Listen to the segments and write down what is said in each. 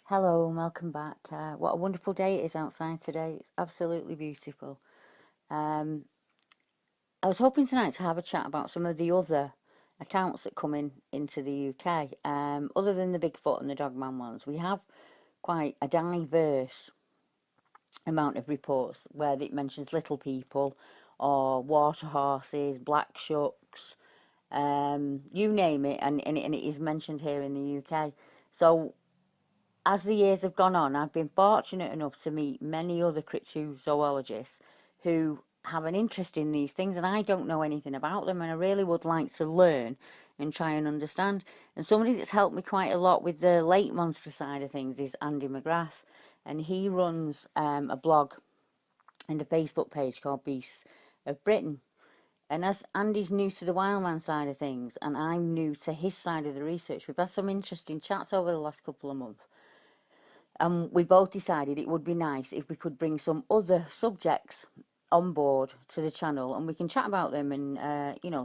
Hello and welcome back. What a wonderful day it is outside today. It's absolutely beautiful. Um, I was hoping tonight to have a chat about some of the other accounts that come into the UK. Other than the Bigfoot and the Dogman ones, we have quite a diverse amount of reports where it mentions little people or water horses, black shucks, you name it, and it is mentioned here in the UK. So as the years have gone on, I've been fortunate enough to meet many other cryptozoologists who have an interest in these things, and I don't know anything about them, and I really would like to learn and try and understand. And somebody that's helped me quite a lot with the lake monster side of things is Andy McGrath, and he runs a blog and a Facebook page called Beasts of Britain. And as Andy's new to the wildman side of things, and I'm new to his side of the research, we've had some interesting chats over the last couple of months. And we both decided it would be nice if we could bring some other subjects on board to the channel, and we can chat about them and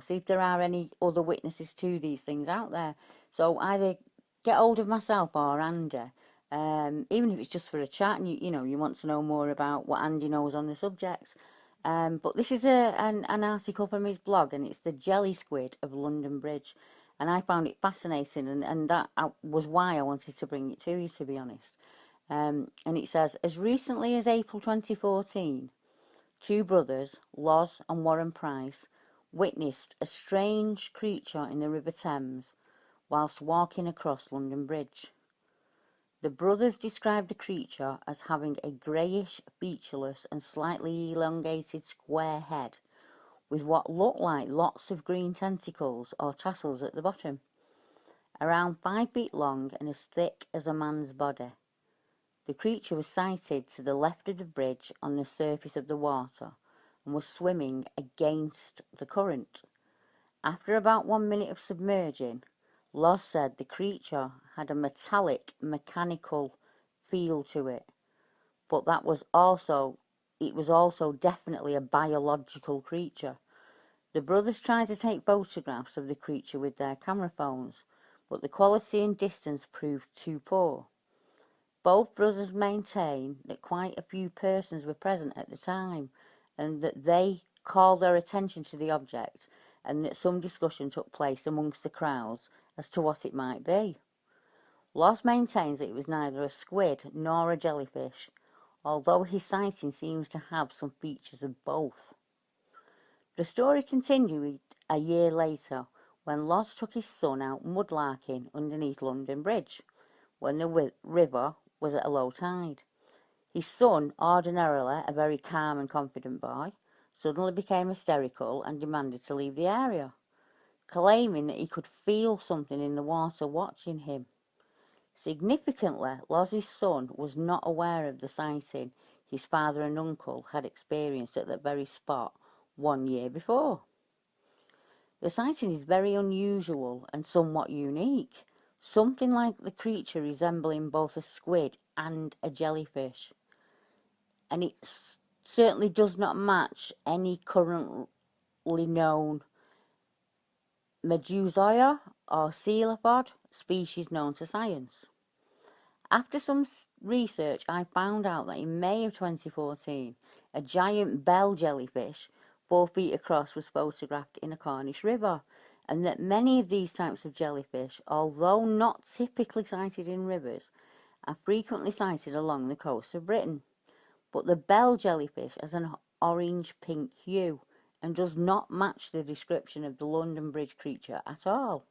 see if there are any other witnesses to these things out there. So either get hold of myself or Andy, even if it's just for a chat, and you want to know more about what Andy knows on the subject. But this is an article from his blog, and it's the jelly squid of London Bridge, and I found it fascinating, and that was why I wanted to bring it to you, to be honest. And it says, as recently as April 2014, two brothers, Loz and Warren Price, witnessed a strange creature in the River Thames whilst walking across London Bridge. The brothers described the creature as having a greyish, featureless and slightly elongated square head with what looked like lots of green tentacles or tassels at the bottom, around 5 feet long and as thick as a man's body. The creature was sighted to the left of the bridge on the surface of the water and was swimming against the current. After about 1 minute of submerging, Loz said the creature had a metallic, mechanical feel to it, but it was also definitely a biological creature. The brothers tried to take photographs of the creature with their camera phones, but the quality and distance proved too poor. Both brothers maintain that quite a few persons were present at the time, and that they called their attention to the object, and that some discussion took place amongst the crowds as to what it might be. Loz maintains that it was neither a squid nor a jellyfish, although his sighting seems to have some features of both. The story continued a year later, when Loz took his son out mudlarking underneath London Bridge, when the river was at a low tide. His son, ordinarily a very calm and confident boy, suddenly became hysterical and demanded to leave the area, claiming that he could feel something in the water watching him. Significantly, Loz's son was not aware of the sighting his father and uncle had experienced at that very spot 1 year before. The sighting is very unusual and somewhat unique, something like the creature resembling both a squid and a jellyfish. And it certainly does not match any currently known Medusoia or coelopod species known to science. After some research, I found out that in May of 2014, a giant bell jellyfish 4 feet across was photographed in a Cornish river, and that many of these types of jellyfish, although not typically sighted in rivers, are frequently sighted along the coast of Britain. But the bell jellyfish has an orange-pink hue and does not match the description of the London Bridge creature at all.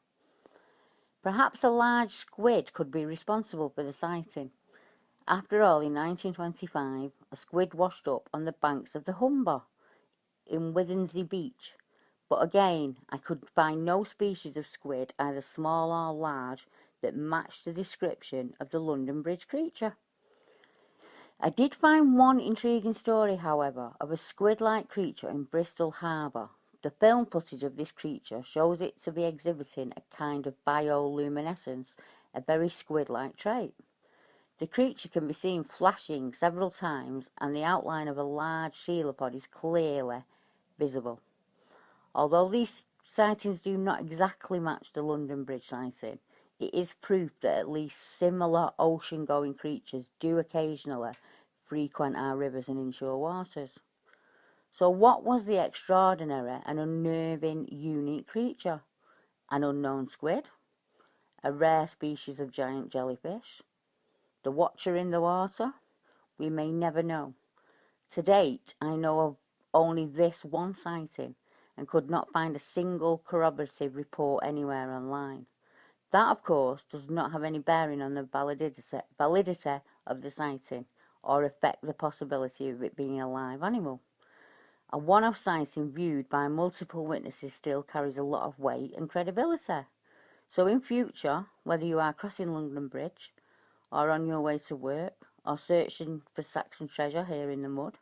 Perhaps a large squid could be responsible for the sighting. After all, in 1925, a squid washed up on the banks of the Humber in Withernsea Beach. But again, I could find no species of squid, either small or large, that matched the description of the London Bridge creature. I did find one intriguing story, however, of a squid-like creature in Bristol Harbour. The film footage of this creature shows it to be exhibiting a kind of bioluminescence, a very squid-like trait. The creature can be seen flashing several times, and the outline of a large coelopod is clearly visible. Although these sightings do not exactly match the London Bridge sighting, it is proof that at least similar ocean-going creatures do occasionally frequent our rivers and inshore waters. So what was the extraordinary and unnerving unique creature? An unknown squid? A rare species of giant jellyfish? The watcher in the water? We may never know. To date, I know of only this one sighting and could not find a single corroborative report anywhere online. That, of course, does not have any bearing on the validity of the sighting or affect the possibility of it being a live animal. A one-off sighting viewed by multiple witnesses still carries a lot of weight and credibility. So in future, whether you are crossing London Bridge or on your way to work or searching for Saxon treasure here in the mud,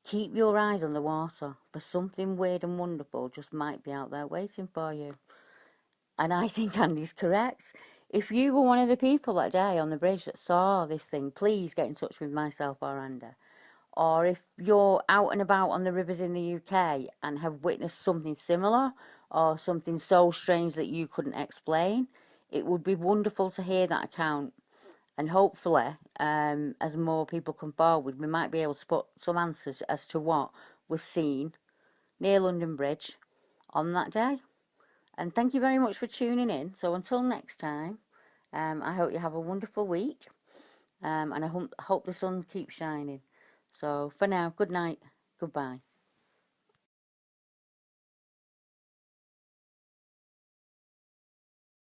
keep your eyes on the water, for something weird and wonderful just might be out there waiting for you. And I think Andy's correct. If you were one of the people that day on the bridge that saw this thing, please get in touch with myself or Andy. Or if you're out and about on the rivers in the UK and have witnessed something similar or something so strange that you couldn't explain, it would be wonderful to hear that account. And hopefully, as more people come forward, we might be able to put some answers as to what was seen near London Bridge on that day. And thank you very much for tuning in. So until next time, I hope you have a wonderful week. And I hope the sun keeps shining. So for now, good night, goodbye.